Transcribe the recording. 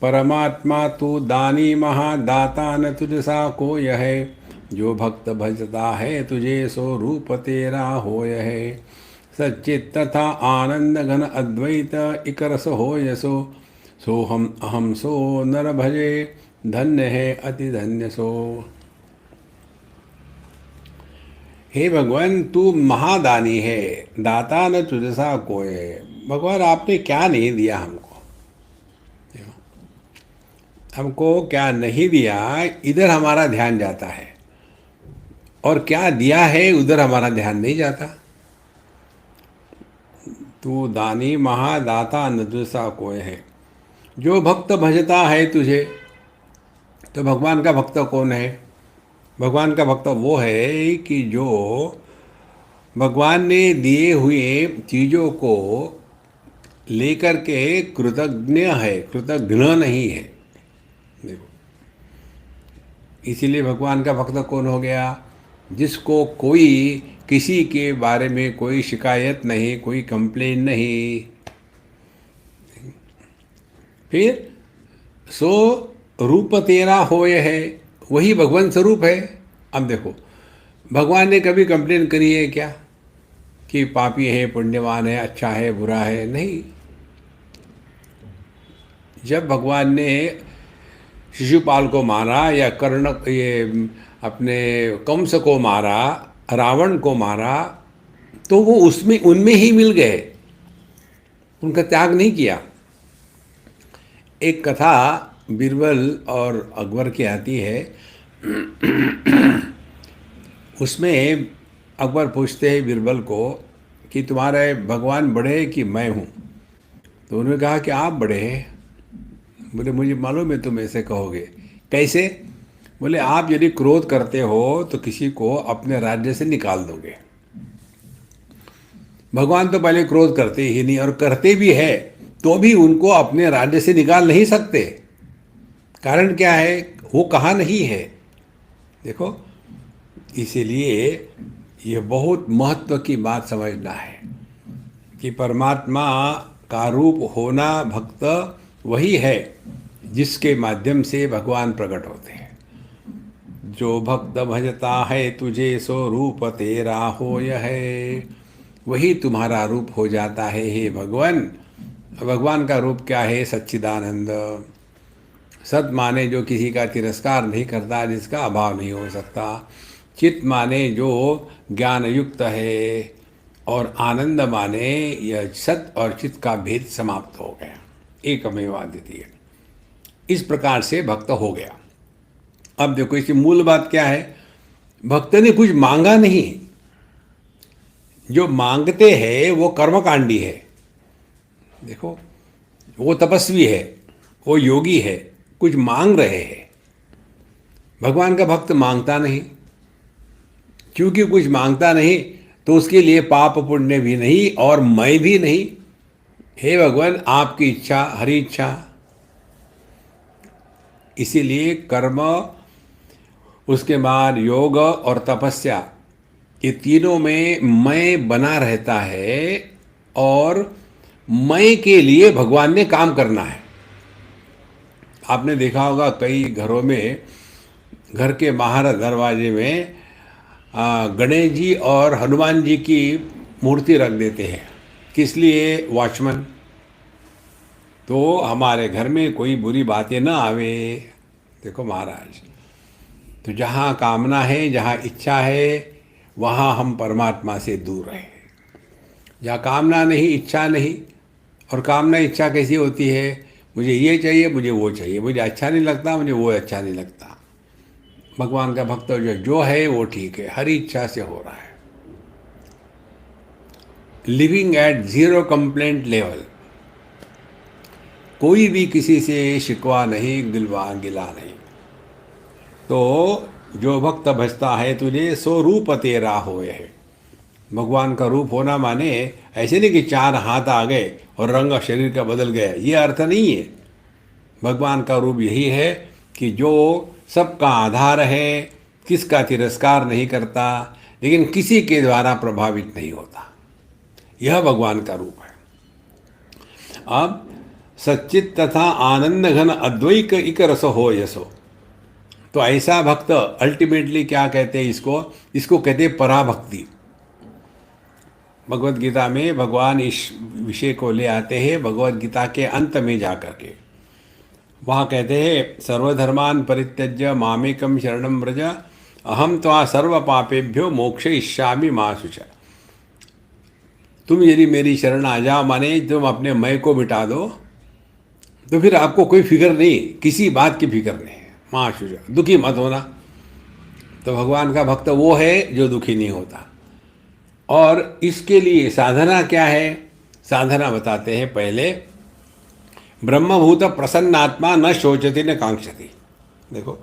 परमात्मा तू दानी महादाता न तुझसा कोय है। जो भक्त भजता है तुझे सो रूप तेरा होय है। सच्चित तथा आनंद घन अद्वैत इकरस होय सो। सोहम अहम सो नर भजे धन्य है अति धन्य सो। हे भगवान तू महादानी है, दाता न तुझसा कोय है। भगवान आपने क्या नहीं दिया हमको, हमको क्या नहीं दिया, इधर हमारा ध्यान जाता है, और क्या दिया है उधर हमारा ध्यान नहीं जाता। तू दानी महादाता न तुझसा कोय है। जो भक्त भजता है तुझे, तो भगवान का भक्त कौन है? भगवान का भक्त वो है कि जो भगवान ने दिए हुए चीज़ों को लेकर के कृतज्ञ है, कृतज्ञ नहीं है। देखो, इसीलिए भगवान का भक्त कौन हो गया? जिसको कोई किसी के बारे में कोई शिकायत नहीं, कोई कंप्लेन नहीं। फिर सो रूप तेरा होय है, वही भगवान स्वरूप है। अब देखो, भगवान ने कभी कंप्लेन करी है क्या कि पापी है, पुण्यवान है, अच्छा है, बुरा है? नहीं। जब भगवान ने शिशुपाल को मारा या कर्ण ये अपने कंस को मारा, रावण को मारा, तो वो उसमें उनमें ही मिल गए, उनका त्याग नहीं किया। एक कथा बीरबल और अकबर की आती है। उसमें अकबर पूछते हैं बीरबल को कि तुम्हारे भगवान बड़े हैं कि मैं हूँ? तो उन्होंने कहा कि आप बड़े हैं। बोले मुझे मालूम है तुम ऐसे कहोगे। कैसे? बोले आप यदि क्रोध करते हो तो किसी को अपने राज्य से निकाल दोगे। भगवान तो पहले क्रोध करते ही नहीं, और करते भी है तो भी उनको अपने राज्य से निकाल नहीं सकते। कारण क्या है? वो कहाँ नहीं है। देखो, इसीलिए ये बहुत महत्व की बात समझना है कि परमात्मा का रूप होना भक्त वही है जिसके माध्यम से भगवान प्रकट होते हैं। जो भक्त भजता है तुझे सो रूप तेरा होय है, वही तुम्हारा रूप हो जाता है हे भगवान। भगवान का रूप क्या है? सच्चिदानंद। सत माने जो किसी का तिरस्कार नहीं करता, जिसका अभाव नहीं हो सकता। चित माने जो ज्ञान युक्त है, और आनंद माने यह सत और चित का भेद समाप्त हो गया, एकमेव अद्वितीय। इस प्रकार से भक्त हो गया। अब देखो, इसकी मूल बात क्या है? भक्त ने कुछ मांगा नहीं। जो मांगते हैं वो कर्मकांडी है। देखो, वो तपस्वी है, वो योगी है, कुछ मांग रहे हैं। भगवान का भक्त मांगता नहीं। क्योंकि कुछ मांगता नहीं तो उसके लिए पाप पुण्य भी नहीं और मैं भी नहीं। हे भगवान, आपकी इच्छा हरी इच्छा। इसीलिए कर्म, उसके बाद योग और तपस्या, ये तीनों में मैं बना रहता है, और मैं के लिए भगवान ने काम करना है। आपने देखा होगा कई घरों में, घर के बाहर दरवाजे में गणेश जी और हनुमान जी की मूर्ति रख देते हैं। किस लिए? वॉचमैन। तो हमारे घर में कोई बुरी बातें ना आवे। देखो महाराज, तो जहाँ कामना है, जहाँ इच्छा है, वहाँ हम परमात्मा से दूर रहे। जहाँ कामना नहीं, इच्छा नहीं, और कामना इच्छा कैसी होती है? मुझे ये चाहिए, मुझे वो चाहिए, मुझे अच्छा नहीं लगता, मुझे वो अच्छा नहीं लगता। भगवान का भक्त जो है वो ठीक है, हर इच्छा से हो रहा है। Living at zero complaint level. कोई भी किसी से शिकवा नहीं, गिलवा गिला नहीं। तो जो भक्त भजता है तुझे सो रूप तेरा होय है। भगवान का रूप होना माने ऐसे नहीं कि चार हाथ आ गए और रंग शरीर का बदल गया, ये अर्थ नहीं है। भगवान का रूप यही है कि जो सबका आधार है, किसका तिरस्कार नहीं करता, लेकिन किसी के द्वारा प्रभावित नहीं होता। यह भगवान का रूप है। अब सच्चित तथा आनंद घन अद्वैक इक रस हो यसो। तो ऐसा भक्त अल्टीमेटली क्या कहते हैं इसको, इसको कहते हैं पराभक्ति। भगवत गीता में भगवान इस विषय को ले आते हैं भगवत गीता के अंत में जाकर के। वहाँ कहते हैं सर्वधर्मान परित्यज्य मामेकम शरणम व्रज अहम त्वा सर्व पापेभ्यो मोक्षयिष्यामि मा शुचा। तुम यदि मेरी शरण आ जाओ, माने तुम अपने मैं को मिटा दो, तो फिर आपको कोई फिक्र नहीं, किसी बात की फिक्र नहीं है। मा शुचा, दुखी मत होना। तो भगवान का भक्त वो है जो दुखी नहीं होता। और इसके लिए साधना क्या है? साधना बताते हैं पहले, ब्रह्मभूत प्रसन्नात्मा न शोचति न कांक्षति। देखो,